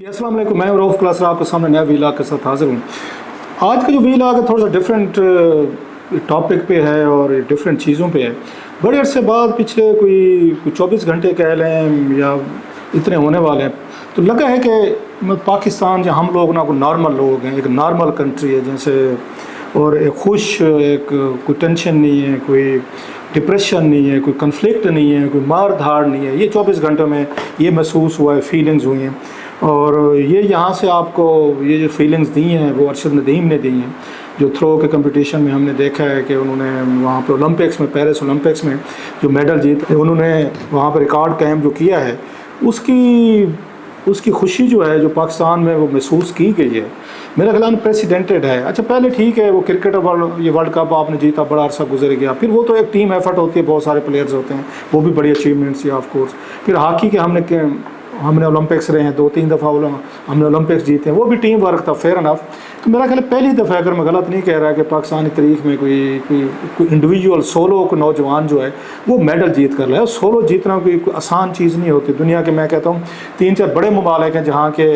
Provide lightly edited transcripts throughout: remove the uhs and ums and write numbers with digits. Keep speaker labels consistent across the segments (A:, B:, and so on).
A: अस्सलाम वालेकुम, मैं रऊफ़ क्लासर आपके सामने नया वीलॉग के साथ हाजिर हूँ। आज का जो वीलॉग है थोड़ा सा डिफरेंट टॉपिक पे है और डिफरेंट चीज़ों पे है। बड़े अरसे बाद पिछले कोई 24 घंटे कह लें या इतने होने वाले हैं, तो लगा है कि पाकिस्तान जो हम लोग ना कोई नॉर्मल लोग हैं, एक नॉर्मल कंट्री है जैसे, और एक खुश, एक कोई टेंशन नहीं है, कोई डिप्रेशन नहीं है, कोई कन्फ्लिक्ट नहीं है, कोई मार धाड़ नहीं है। ये 24 घंटों में ये महसूस हुआ है, फीलिंग्स हुई हैं। और ये यहाँ से आपको ये जो फीलिंग्स दी हैं वो अरशद नदीम ने दी हैं, जो थ्रो के कंपटीशन में हमने देखा है कि उन्होंने वहाँ पे ओलंपिक्स में, पेरिस ओलंपिक्स में जो मेडल जीते, उन्होंने वहाँ पर रिकॉर्ड कायम जो किया है, उसकी खुशी जो है जो पाकिस्तान में वो महसूस की गई है, मेरा ख्याल अनप्रेसिडेंटेड है। अच्छा, पहले ठीक है वो क्रिकेट वर्ल्ड कप आपने जीता, बड़ा अरसा गुजर गया, फिर वो तो एक टीम एफर्ट होती है, बहुत सारे प्लेयर्स होते हैं, वो भी बड़ी अचीवमेंट्स है ऑफ कोर्स। फिर हॉकी के हमने ओलंपिक्स रहे हैं, 2-3 दफ़ा हमने ओलंपिक्स जीते हैं, वो भी टीम वर्क था, फेयर अनफ। तो मेरा ख्याल पहली दफ़ा, अगर मैं गलत नहीं कह रहा, कि पाकिस्तानी तारीख में कोई इंडिविजुअल सोलो को नौजवान जो है वो मेडल जीत कर रहा है। सोलो जीतना कोई आसान चीज़ नहीं होती। दुनिया के मैं कहता हूँ 3-4 बड़े ममालिक हैं जहाँ के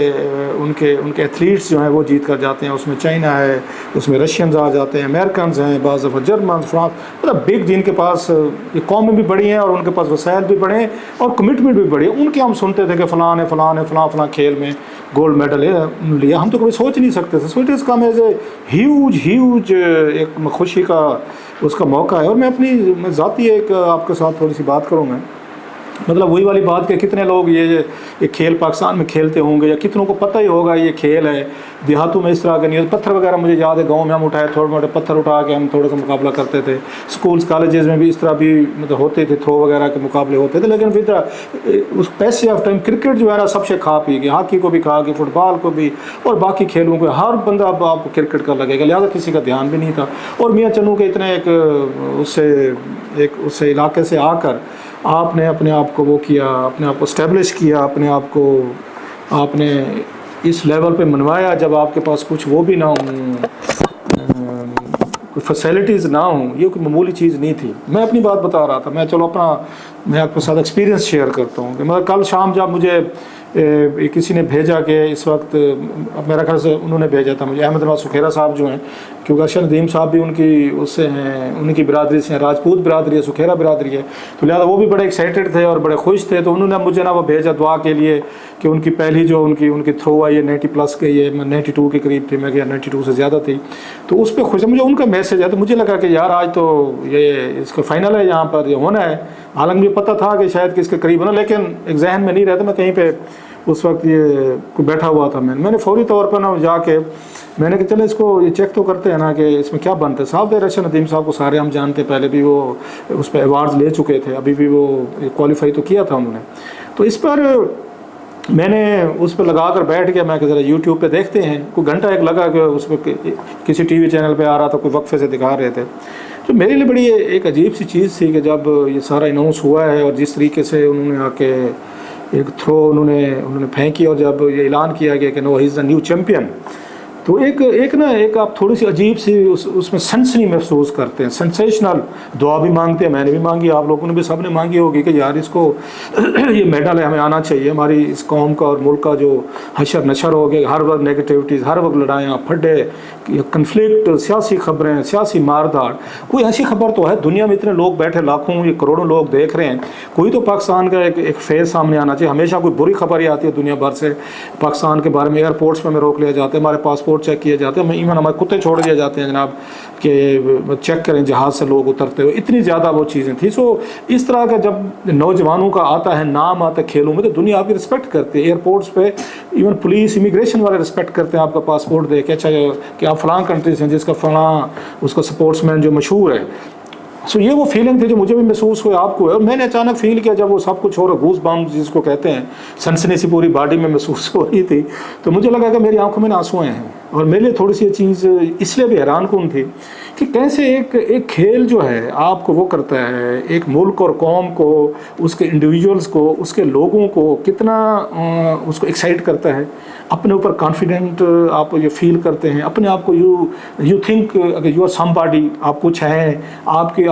A: उनके एथलीट्स जो हैं वो जीत कर जाते हैं। उसमें चाइना है, उसमें रशियंस आ जाते हैं, अमेरिकन हैं, बाज़ दफ़ा जर्मन, फ्रांस, मतलब बिग, जिनके पास ये कौमें भी बड़ी हैं और उनके पास वसाइल भी बड़े हैं और कमिटमेंट भी बड़ी है। उनके हम सुनते थे कि फ़लाँ खेल में गोल्ड मेडल लिया, हम तो कभी सोच नहीं सकते थे। So it is come as a huge एक खुशी का उसका मौका है। और मैं ज़ाती एक आपके साथ थोड़ी सी बात करूँगा, मतलब वही वाली बात कि कितने लोग ये खेल पाकिस्तान में खेलते होंगे या कितनों को पता ही होगा ये खेल है। देहातों में इस तरह का नहीं होता। पत्थर वगैरह मुझे याद है, गांव में हम उठाए, थोड़े मोटे पत्थर उठा के हम थोड़ा सा मुकाबला करते थे। स्कूल्स कॉलेजेस में भी इस तरह भी मतलब होते थे, थ्रो वगैरह के मुकाबले होते थे। लेकिन फिर उस पैसे ऑफ टाइम क्रिकेट जो है ना सबसे खा पी गया, हॉकी को भी खा गई, फुटबॉल को भी, और बाकी खेलों को हर बंदा अब आपको क्रिकेट का लगेगा, लिहाजा किसी का ध्यान भी नहीं था। और मियाँ चन्नू के इतने उससे इलाके से आकर आपने अपने आप को वो किया, अपने आप को स्टैब्लिश किया, अपने आप को आपने इस लेवल पे मनवाया जब आपके पास कुछ वो भी ना हो, कोई फैसिलिटीज़ ना हो। ये कोई मामूली चीज़ नहीं थी। मैं अपनी बात बता रहा था, मैं आपके साथ एक्सपीरियंस शेयर करता हूँ कि मतलब कल शाम जब मुझे किसी ने भेजा कि इस वक्त, मेरा ख्याल से उन्होंने भेजा था मुझे, अहमद नवाज सुखेरा साहब जो हैं, क्योंकि अरशद नदीम साहब भी उनकी उससे हैं, उनकी बिरादरी से हैं, राजपूत बिरादरी है, सुखेरा बिरादरी है, तो लिहाजा वो भी बड़े एक्साइटेड थे और बड़े खुश थे। तो उन्होंने मुझे ना वो भेजा दुआ के लिए कि उनकी पहली जो उनकी थ्रो आई है 90+ के, ये 92 के करीब थी, मैं क्या 92 से ज़्यादा थी, तो उस पर खुश। मुझे उनका मैसेज है तो मुझे लगा कि यार आज तो ये इसका फाइनल है, यहाँ पर ये होना है। हालांकि मुझे पता था कि शायद कि इसके करीब होना, लेकिन एक जहन में नहीं रहता। मैं कहीं पे उस वक्त ये बैठा हुआ था, मैंने फौरी तौर पर ना जाके मैंने कहा चलो इसको ये चेक तो करते हैं ना कि इसमें क्या बनता है। साहब अरशद नदीम साहब को सारे हम जानते, पहले भी वो उस पर अवार्ड्स ले चुके थे, अभी भी वो क्वालिफाई तो किया था उन्होंने। तो इस पर मैंने उस पर लगा कर बैठ गया, मैं ज़रा यूट्यूब पे देखते हैं। कोई घंटा एक लगा कि उस पर किसी टीवी चैनल पे आ रहा था, कोई वक्फे से दिखा रहे थे। तो मेरे लिए बड़ी एक अजीब सी चीज़ थी कि जब ये सारा अनाउंस हुआ है और जिस तरीके से उन्होंने आके एक थ्रो उन्होंने फेंकी और जब ये ऐलान किया गया कि no he is the new champion, तो एक आप थोड़ी सी अजीब सी उसमें सनसनी महसूस करते हैं, सेंसेशनल। दुआ भी मांगते हैं, मैंने भी मांगी, आप लोगों ने भी सब ने मांगी होगी कि यार इसको ये मेडल है, हमें आना चाहिए। हमारी इस कौम का और मुल्क का जो हशर नशर हो गया, हर वक्त नेगेटिविटीज़, हर वक्त लड़ाइयाँ, फड्डे, कन्फ्लिक्ट, सियासी खबरें, सियासी मारधाड़। कोई ऐसी खबर तो है, दुनिया में इतने लोग बैठे, लाखों ये करोड़ों लोग देख रहे हैं, कोई तो पाकिस्तान का एक फेस सामने आना चाहिए। हमेशा कोई बुरी खबर ही आती है दुनिया भर से पाकिस्तान के बारे में। एयरपोर्ट्स पर हमें रोक लिया जाता है, हमारे पासपोर्ट चेक किए जाते हैं, इवन हमारे कुत्ते छोड़ दिए जाते हैं जनाब कि चेक करें जहाज़ से लोग उतरते हुए। इतनी ज़्यादा वो चीज़ें थी। सो इस तरह का जब नौजवानों का आता है, नाम आता है खेलों में, तो दुनिया आपकी रिस्पेक्ट करती है। एयरपोर्ट्स पे इवन पुलिस, इमिग्रेशन वाले रिस्पेक्ट करते हैं आपका पासपोर्ट देख के, अच्छा कि आप फ़लाँ कंट्री से हैं, जिसका फ़लाँ उसका स्पोर्ट्समैन जो मशहूर है। सो ये वो फीलिंग थी जो मुझे भी महसूस हुई, आपको है। और मैंने अचानक फील किया जब वो सब कुछ हो रहा, गूस बम्स जिसको कहते हैं, सनसनी सी पूरी बॉडी में महसूस हो रही थी, तो मुझे लगा कि मेरी आंखों में आंसू आए हैं। और मेरे लिए थोड़ी सी ये चीज़ इसलिए भी हैरान कौन थी कि कैसे एक खेल जो है आपको वो करता है, एक मुल्क और कौम को, उसके इंडिविजुअल्स को, उसके लोगों को कितना उसको एक्साइट करता है। अपने ऊपर कॉन्फिडेंट आप ये फील करते हैं, अपने आप को यू थिंक अगर यू आर समबॉडी, आप कुछ हैं,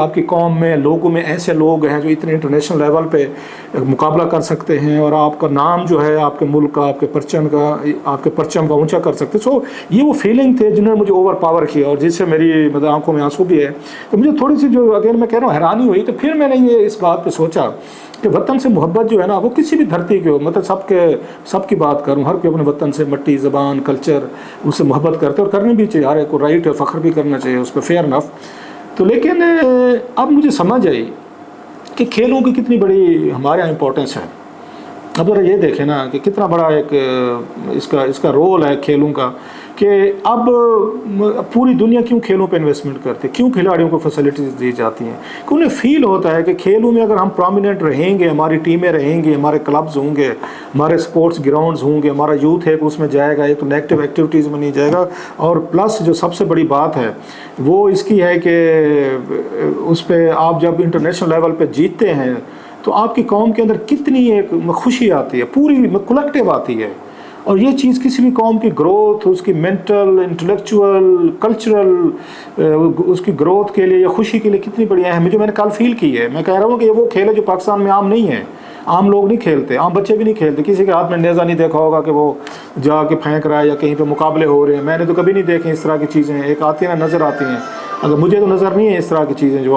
A: آپ کی قوم میں لوگوں میں ایسے لوگ ہیں جو اتنے انٹرنیشنل لیول پہ مقابلہ کر سکتے ہیں اور آپ کا نام جو ہے آپ کے ملک کا آپ کے پرچم کا اونچا کر سکتے. سو یہ وہ فیلنگ تھے جنہوں نے مجھے اوور پاور کیا اور جس سے میری مطلب آنکھوں میں آنسو بھی ہے. تو مجھے تھوڑی سی جو اگر میں کہہ رہا ہوں حیرانی ہوئی. تو پھر میں نے یہ اس بات پہ سوچا کہ وطن سے محبت جو ہے نا وہ کسی بھی دھرتی کے ہو, مطلب سب کی بات کروں, ہر کوئی اپنے وطن سے مٹی زبان کلچر اس سے محبت کرتے اور کرنی بھی چاہیے, ہر ایک کو رائٹ ہے, فخر بھی کرنا چاہیے اس پہ, فیئر انف. تو لیکن اب مجھے سمجھ آئی کہ کھیلوں کی کتنی بڑی ہمارے یہاں امپورٹنس ہے. اب ذرا یہ دیکھیں نا کہ کتنا بڑا ایک اس کا رول ہے کھیلوں کا, کہ اب پوری دنیا کیوں کھیلوں پہ انویسٹمنٹ کرتی ہے, کیوں کھلاڑیوں کو فیسلٹیز دی جاتی ہیں, کہ انہیں فیل ہوتا ہے کہ کھیلوں میں اگر ہم پرومیننٹ رہیں گے, ہماری ٹیمیں رہیں گی, ہمارے کلبز ہوں گے, ہمارے سپورٹس گراؤنڈز ہوں گے, ہمارا یوتھ ہے کہ اس میں جائے گا, ایک تو نیگیٹو ایکٹیویٹیز میں نہیں جائے گا. اور پلس جو سب سے بڑی بات ہے وہ اس کی ہے کہ اس پہ آپ جب انٹرنیشنل لیول پہ جیتتے ہیں تو آپ کی قوم کے اندر کتنی ایک خوشی آتی ہے, پوری کلیکٹیو آتی ہے. اور یہ چیز کسی بھی قوم کی گروتھ, اس کی مینٹل انٹلیکچوئل کلچرل اس کی گروتھ کے لیے یا خوشی کے لیے کتنی بڑی اہم ہے, جو میں نے کل فیل کی ہے. میں کہہ رہا ہوں کہ یہ وہ کھیل ہے جو پاکستان میں عام نہیں ہے, عام لوگ نہیں کھیلتے, عام بچے بھی نہیں کھیلتے. کسی کے ہاتھ میں نیزہ نہیں دیکھا ہوگا کہ وہ جا کے پھینک رہا ہے یا کہیں پہ مقابلے ہو رہے ہیں. میں نے تو کبھی نہیں دیکھے اس طرح کی چیزیں. ایک آتی ہیں نا, نظر آتی ہیں, اگر مجھے تو نظر نہیں ہے اس طرح کی چیزیں جو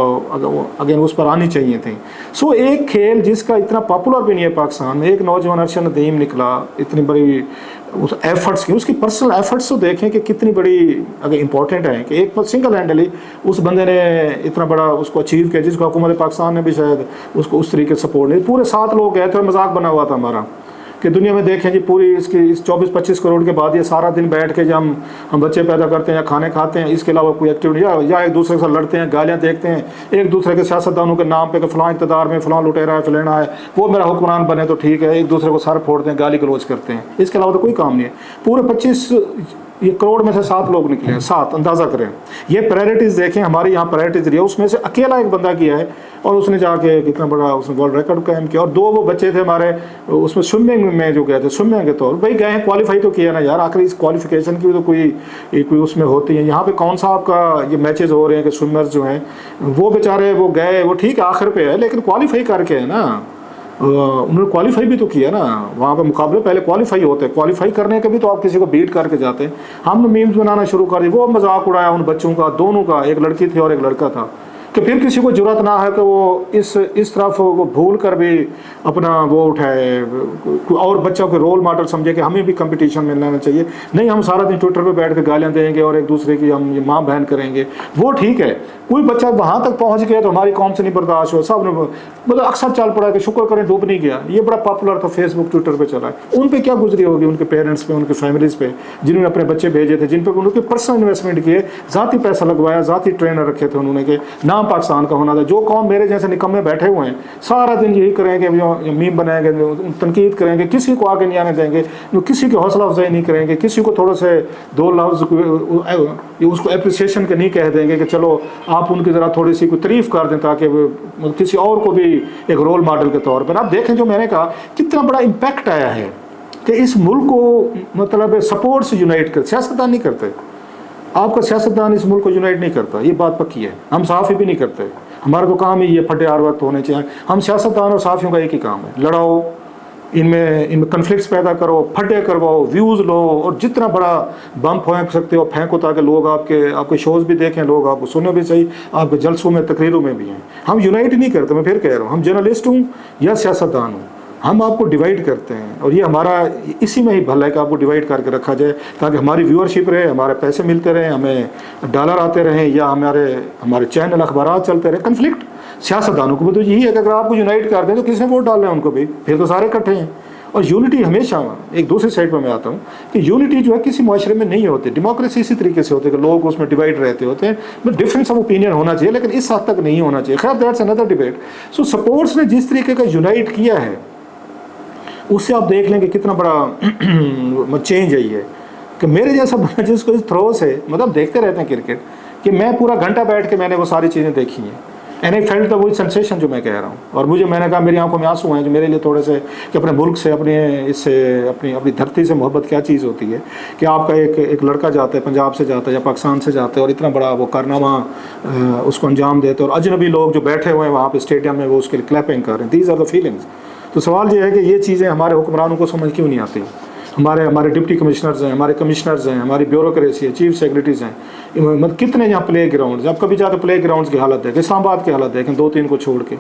A: اگر اس پر آنی چاہیے تھیں. سو ایک کھیل جس کا اتنا پاپولر بھی نہیں ہے پاکستان میں, ایک نوجوان ارشد ندیم نکلا, اتنی بڑی اس ایفرٹس کی, اس کی پرسنل ایفرٹس تو دیکھیں کہ کتنی بڑی اگر امپورٹنٹ ہیں, کہ ایک سنگل ہینڈلی اس بندے نے اتنا بڑا اس کو اچیو کیا, جس کو حکومت پاکستان نے بھی شاید اس کو اس طریقے سے سپورٹ نہیں. پورے 7 لوگ گئے تھے اور مذاق بنا ہوا تھا ہمارا کہ دنیا میں دیکھیں جی پوری اس کی 24-25 کروڑ کے بعد یہ سارا دن بیٹھ کے جب ہم بچے پیدا کرتے ہیں یا کھانے کھاتے ہیں, اس کے علاوہ کوئی ایکٹیویٹی یا ایک دوسرے کے ساتھ لڑتے ہیں, گالیاں دیکھتے ہیں ایک دوسرے کے سیاستدانوں کے نام پہ کہ فلاں اقتدار میں فلاں لٹیرا ہے فلانا ہے, وہ میرا حکمران بنے تو ٹھیک ہے, ایک دوسرے کو سر پھوڑتے ہیں, گالی گلوچ کرتے ہیں. اس کے علاوہ تو کوئی کام نہیں ہے. پورے 25 یہ کروڑ میں سے 7 لوگ نکلے ہیں, 7, اندازہ کریں. یہ پرائرٹیز دیکھیں, ہماری یہاں پرائرٹیز رہی ہے, اس میں سے اکیلا ایک بندہ کیا ہے اور اس نے جا کے کتنا بڑا اس نے ورلڈ ریکارڈ قائم کیا. اور 2 وہ بچے تھے ہمارے اس میں سوئمنگ میں جو گئے تھے, سوئمنگ کے طور بھائی گئے ہیں, کوالیفائی تو کیا نا یار, آخر اس کوالیفیکیشن کی بھی تو کوئی اس میں ہوتی ہے. یہاں پہ کون سا آپ کا یہ میچز ہو رہے ہیں کہ سوئمرز جو ہیں وہ بیچارے وہ گئے, وہ ٹھیک ہے آخر پہ ہے لیکن کوالیفائی کر کے ہے نا, انہوں نے کوالیفائی بھی تو کیا نا. وہاں پہ مقابلے پہلے کوالیفائی ہوتے ہیں, کوالیفائی کرنے کے بھی تو آپ کسی کو بیٹ کر کے جاتے ہیں. ہم نے میمز بنانا شروع کر دی, وہ مذاق اڑایا ان بچوں کا, دونوں کا, ایک لڑکی تھی اور ایک لڑکا تھا, کہ پھر کسی کو جرأت نہ ہے کہ وہ اس طرف وہ بھول کر بھی اپنا وہ اٹھائے اور بچوں کے رول ماڈل سمجھے کہ ہمیں بھی کمپٹیشن میں لینا چاہیے. نہیں, ہم سارا دن ٹویٹر پہ بیٹھ کے گالیاں دیں گے اور ایک دوسرے کی ہم یہ ماں بہن کریں گے, وہ ٹھیک ہے. کوئی بچہ وہاں تک پہنچ گیا تو ہماری قوم سے نہیں برداشت ہوا, سب نے مطلب اکثر چل پڑا کہ شکر کریں ڈوب نہیں گیا. یہ بڑا پاپولر تھا, فیس بک ٹویٹر پہ چلا ہے. ان پہ کیا گزری ہوگی ان کے پیرنٹس پہ, ان کے فیملیز پہ, جنہوں نے اپنے بچے بھیجے تھے, جن پہ انہوں نے پرسنل انویسٹمنٹ کیے, ذاتی پیسہ لگوایا, ذاتی ٹرینر رکھے تھے انہوں نے, کہ نام پاکستان کا ہونا تھا. جو قوم میرے جیسے نکمے بیٹھے ہوئے ہیں سارا دن یہی کریں گے, میم بنائیں گے, تنقید کریں گے, کسی کو آگے نہیں آنے دیں گے, کسی کی حوصلہ افزائی نہیں کریں گے, کسی کو تھوڑے سے 2 لفظ اس کو اپریسیشن کے نہیں کہہ دیں گے کہ چلو آپ ان کی ذرا تھوڑی سی کوئی تعریف کر دیں تاکہ کسی اور کو بھی ایک رول ماڈل کے طور پر. آپ دیکھیں جو میں نے کہا کتنا بڑا امپیکٹ آیا ہے کہ اس ملک کو مطلب سپورٹ سے یونائٹ کر, سیاستدان نہیں کرتے. آپ کا سیاستدان اس ملک کو یونائٹ نہیں کرتا, یہ بات پکی ہے. ہم صحافی بھی نہیں کرتے, ہمارا تو کام ہی یہ پھٹے ہر وقت ہونے چاہیے. ہم سیاستدان اور صحافیوں کا ایک ہی کام ہے, لڑاؤ, ان میں کنفلکٹس پیدا کرو, پھٹے کرواؤ, ویوز لو, اور جتنا بڑا بم پھینک سکتے ہو پھینکو تاکہ لوگ آپ کے شوز بھی دیکھیں, لوگ آپ کو سنیں بھی صحیح, آپ کے جلسوں میں تقریروں میں بھی ہیں. ہم یونائٹ نہیں کرتے. میں پھر کہہ رہا ہوں, ہم جرنلسٹ ہوں یا سیاستدان ہوں, ہم آپ کو ڈیوائڈ کرتے ہیں. اور یہ ہمارا اسی میں ہی بھلا ہے کہ آپ کو ڈیوائڈ کر کے رکھا جائے تاکہ ہماری ویورشپ رہے, ہمارے پیسے ملتے رہیں, ہمیں ڈالر آتے رہیں, یا ہمارے چینل اخبارات چلتے رہیں. کنفلکٹ سیاستدانوں کو بھی تو یہی ہے کہ اگر آپ کو یونائٹ کر دیں تو کس نے ووٹ ڈال رہے ہیں ان کو بھی, پھر تو سارے اکٹھے ہیں. اور یونٹی ہمیشہ, ایک دوسری سائڈ پہ میں آتا ہوں کہ یونٹی جو ہے کسی معاشرے میں نہیں ہوتی. ڈیموکریسی اسی طریقے سے ہوتی ہے کہ لوگ اس میں ڈیوائڈ رہتے ہوتے ہیں. ڈفرینس آف اوپینین ہونا چاہیے لیکن اس حد تک نہیں ہونا چاہیے. خیر that's another debate. So sports نے جس طریقے کا یونائٹ کیا ہے اس سے آپ دیکھ لیں کہ کتنا بڑا چینج ہے یہ, کہ میرے جیسا بندہ جس کو اس تھرو سے مطلب دیکھتے رہتے ہیں کرکٹ, کہ میں پورا گھنٹہ بیٹھ کے میں نے وہ ساری چیزیں دیکھی ہیں. एंड आई फेल्ट द वही सेंसेशन जो मैं कह रहा हूँ। और मैंने कहा मेरी आंखों में आंसू हैं जो मेरे लिए थोड़े से, कि अपने मुल्क से, अपने इससे, अपनी अपनी धरती से मोहब्बत क्या चीज़ होती है कि आपका एक लड़का जाता है, पंजाब से जाता है या पाकिस्तान से जाता है और इतना बड़ा वो कारनामा उसको अंजाम देते हैं, और अजनबी लोग जो बैठे हुए हैं वहाँ पे स्टेडियम में वो उसके लिए क्लैपिंग कर रहे हैं। These are the feelings. तो सवाल ये है कि ये चीज़ें हमारे हुक्मरानों को समझ क्यों नहीं आती। हमारे डिप्टी कमिश्नर्स हैं, हमारे कमिश्नर्स हैं, हमारी ब्यूरोक्रेसी है, चीफ सेक्रेटरीज हैं, मतलब कितने यहाँ प्ले ग्राउंड। आप कभी जाकर प्ले ग्राउंड्स की हालत देखें, इस्लामाबाद की हालत देखें, 2-3 को छोड़ के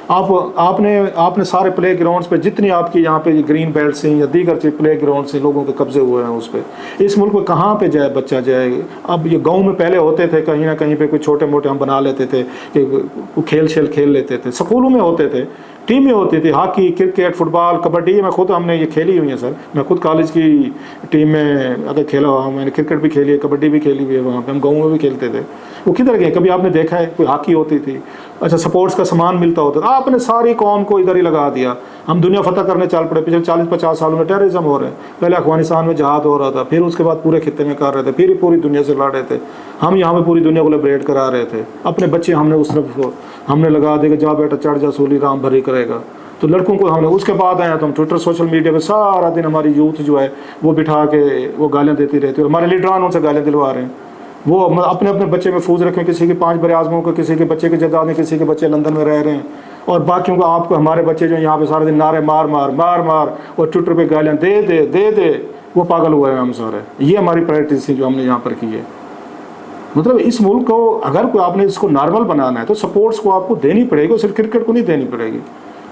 A: आपने सारे प्ले ग्राउंड्स पे जितनी आपकी यहाँ पे ग्रीन बेल्ट से या दीगर प्ले ग्राउंड से लोगों के कब्जे हुए हैं उस पर। इस मुल्क में कहाँ पे जाए बच्चा जाए। अब ये गांव में पहले होते थे कहीं ना कहीं पे कोई छोटे मोटे हम बना लेते थे कि खेल लेते थे, स्कूलों में होते थे, टीमें होती थी, हॉकी, क्रिकेट, फुटबॉल, कबड्डी। हमने ये खेली हुई है सर, मैं खुद कॉलेज की टीम में अगर खेला हुआ, मैंने क्रिकेट भी खेली है, कबड्डी भी खेली हुई है, वहाँ पे हम गाँव में भी खेलते थे। वो किधर गए? कभी आपने देखा है? कोई हॉकी होती थी, अच्छा स्पोर्ट्स का सामान मिलता होता था, आपने सारी कौम को इधर ही लगा दिया। हम दुनिया फतह करने चल पड़े। पिछले 40-50 सालों में टेररिज्म हो रहे हैं। पहले अफगानिस्तान में जहाद हो रहा था, फिर उसके बाद पूरे खित्ते में कर रहे थे, फिर पूरी दुनिया से लड़ रहे थे। हम यहाँ पे पूरी दुनिया को लिबरेट करा रहे थे। अपने बच्चे हमने उस तरफ हमने लगा दिए कि जा बेटा चढ़ जा सूली, राम भरी करेगा। तो लड़कों को हमने उसके बाद आया तो हम ट्विटर सोशल मीडिया पे सारा दिन हमारी यूथ जो है वो बिठा के वो गालियाँ देती रहती है। हमारे लीडरान उनसे गालियाँ दिलवा रहे हैं। वो अपने अपने बच्चे में फूज रखें, किसी के 5 बड़े आजमों को, किसी के बच्चे के जद्दा में, किसी के बच्चे लंदन में रह रहे हैं, और बाकियों को आपको हमारे बच्चे जो यहाँ पे सारा दिन नारे मार मार और ट्विटर पे गालियाँ दे वो पागल हुए हैं हम सारे। ये हमारी प्रायोरिटीज थी जो हमने यहाँ पर की है। मतलब इस मुल्क को अगर कोई आपने इसको नॉर्मल बनाना है तो सपोर्ट्स को आपको देनी पड़ेगी, सिर्फ क्रिकेट को नहीं देनी पड़ेगी।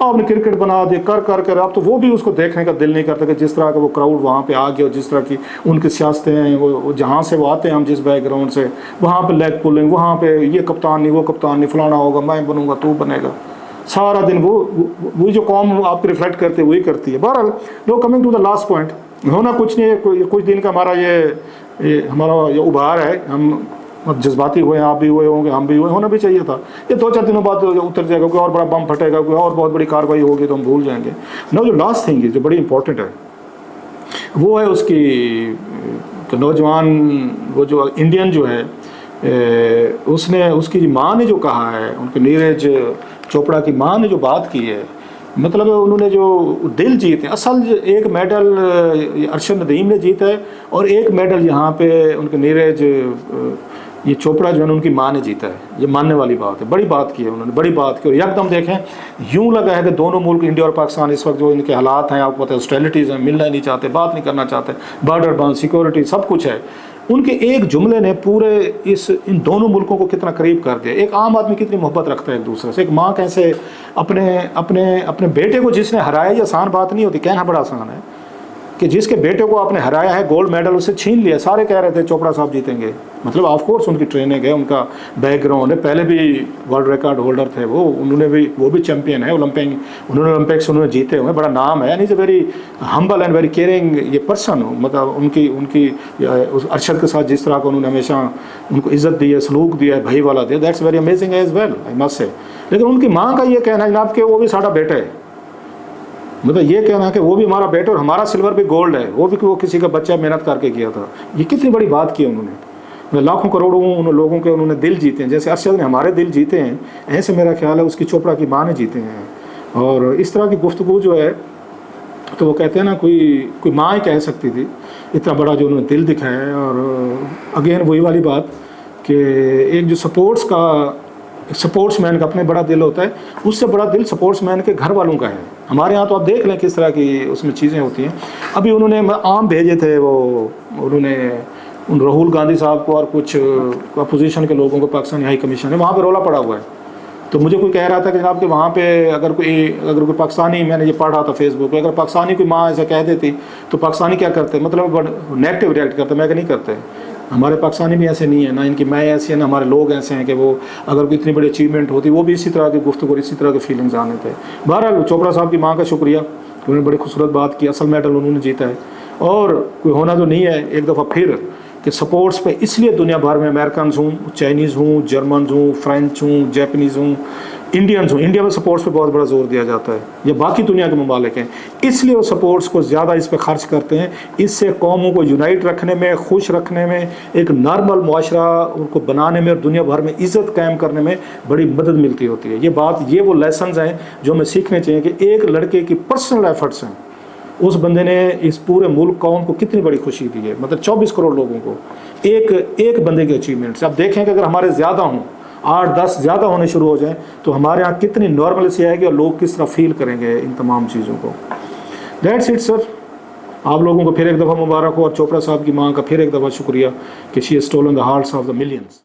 A: आपने क्रिकेट बना दे कर अब तो वो भी उसको देखने का दिल नहीं करता कि जिस तरह का वो क्राउड वहाँ पे आ गया और जिस तरह की उनकी सियासतें हैं, वो जहाँ से वो आते हैं, हम जिस बैकग्राउंड से, वहाँ पे लेग पुलिंग, वहाँ पे ये कप्तान नहीं, वो कप्तान नहीं, फलाना होगा, मैं बनूंगा, तू बनेगा। सारा दिन वो जो कौम आपको रिफ्लेक्ट करते वही करती है। बहरहाल no, coming to the last point, होना कुछ नहीं है। कुछ दिन का हमारा ये हमारा ये उभार है। हम जज्बाती हुए, आप भी हुए होंगे, हम भी हुए, होना भी चाहिए था। ये 2-4 दिनों बाद उतर जाएगा, कोई और बड़ा बम फटेगा, कोई और बहुत बड़ी कार्रवाई होगी तो हम भूल जाएंगे। नो, जो लास्ट थिंग है जो बड़ी इंपॉर्टेंट है वो है उसकी नौजवान, वो जो इंडियन जो है, उसकी माँ ने जो कहा है, उनके नीरज चोपड़ा की माँ ने जो बात की है, मतलब उन्होंने जो दिल जीते। असल एक मेडल अरशद नदीम ने जीता है और एक मेडल यहाँ पे उनके नीरज ये चोपड़ा जो है उनकी माँ ने जीता है। ये मानने वाली बात है, बड़ी बात की है उन्होंने, बड़ी बात की। और एकदम देखें यूँ लगा है कि दोनों मुल्क इंडिया और पाकिस्तान इस वक्त जो इनके हालात हैं, आपको पता है, हॉस्टिलिटीज़ हैं, मिलना नहीं चाहते, बात नहीं करना चाहते, बॉर्डर बंद, सिक्योरिटी, सब कुछ है। उनके एक जुमले ने पूरे इन दोनों मुल्कों को कितना करीब कर दिया। एक आम आदमी कितनी मोहब्बत रखता है एक दूसरे से। एक माँ कैसे अपने बेटे को जिसने हराया, ये आसान बात नहीं होती, कहना बड़ा आसान है कि जिसके बेटे को आपने हराया है, गोल्ड मेडल उससे छीन लिया, सारे कह रहे थे चोपड़ा साहब जीतेंगे। मतलब ऑफ कोर्स उनकी ट्रेनिंग है, उनका बैकग्राउंड है, पहले भी वर्ल्ड रिकॉर्ड होल्डर थे वो भी चैंपियन है, ओलंपिक्स उन्होंने जीते हुए, बड़ा नाम है। And is a very humble and very caring ये पर्सन। मतलब उनकी उस अरशद के साथ जिस तरह का उन्होंने हमेशा उनको इज्जत दी है, सलूक दिया है, भाई वाला दिया, that's very amazing as well, I must say. लेकिन उनकी माँ का ये कहना है जनाब कि वो भी साड़ा बेटा है, मतलब ये कहना है कि वो भी हमारा बेटा और हमारा सिल्वर भी गोल्ड है, वो किसी का बच्चा मेहनत करके किया था। ये कितनी बड़ी बात की उन्होंने। लाखों करोड़ों उन लोगों के उन्होंने दिल जीते हैं, जैसे अरशद ने हमारे दिल जीते हैं, ऐसे मेरा ख्याल है उसकी चोपड़ा की माँ ने जीते हैं। और इस तरह की गुफ्तगू जो है, तो वो कहते हैं ना, कोई माँ ही कह सकती थी, इतना बड़ा जो उन्होंने दिल दिखाया है। और अगेन वही वाली बात कि एक जो स्पोर्ट्समैन का अपने बड़ा दिल होता है, उससे बड़ा दिल स्पोर्ट्समैन के घर वालों का है। हमारे यहाँ तो आप देख लें किस तरह की उसमें चीज़ें होती हैं। अभी उन्होंने आम भेजे थे, उन्होंने उन राहुल गांधी साहब को और कुछ अपोजिशन के लोगों को पाकिस्तानी हाई कमीशन है, वहाँ पे रौला पड़ा हुआ है। तो मुझे कोई कह रहा था कि जनाब कि वहाँ पे अगर कोई पाकिस्तानी, मैंने ये पढ़ रहा था फेसबुक पे, अगर पाकिस्तानी कोई माँ ऐसा कह देती तो पाकिस्तानी क्या करते, मतलब नेगेटिव रिएक्ट करते। मैं नहीं करते, हमारे पाकिस्तानी भी ऐसे नहीं है, ना इनकी मैं ऐसी है, ना हमारे लोग ऐसे हैं कि वो अगर कोई इतनी बड़ी अचीवमेंट होती वो भी इसी तरह की गुफ्तगू, इसी तरह के फीलिंग्स आने थे। बहरहाल चोपड़ा साहब की माँ का शुक्रिया, उन्होंने बड़ी खूबसूरत बात की, असल मेडल उन्होंने जीता है। और कोई होना तो नहीं है एक दफ़ा फिर کہ سپورٹس پہ اس لیے دنیا بھر میں امریکنز ہوں، چائنیز ہوں، جرمنز ہوں، فرینچ ہوں، جیپنیز ہوں، انڈینز ہوں، انڈیا میں سپورٹس پہ بہت بڑا زور دیا جاتا ہے، یہ باقی دنیا کے ممالک ہیں، اس لیے وہ سپورٹس کو زیادہ اس پہ خرچ کرتے ہیں۔ اس سے قوموں کو یونائٹ رکھنے میں، خوش رکھنے میں، ایک نارمل معاشرہ ان کو بنانے میں اور دنیا بھر میں عزت قائم کرنے میں بڑی مدد ملتی ہوتی ہے۔ یہ وہ لیسنز ہیں جو ہمیں سیکھنے چاہیے کہ ایک لڑکے کی پرسنل ایفرٹس ہیں، اس بندے نے اس پورے ملک قوم کو کتنی بڑی خوشی دی ہے، مطلب 24 کروڑ لوگوں کو ایک بندے کے اچیومنٹس۔ اب دیکھیں کہ اگر ہمارے زیادہ ہوں، 8-10 زیادہ ہونے شروع ہو جائیں تو ہمارے ہاں کتنی نارملسی آئے گی اور لوگ کس طرح فیل کریں گے ان تمام چیزوں کو۔ دیٹس اٹ سر، آپ لوگوں کو پھر ایک دفعہ مبارک ہو، اور چوپڑا صاحب کی ماں کا پھر ایک دفعہ شکریہ کہ she has stolen the hearts of the millions.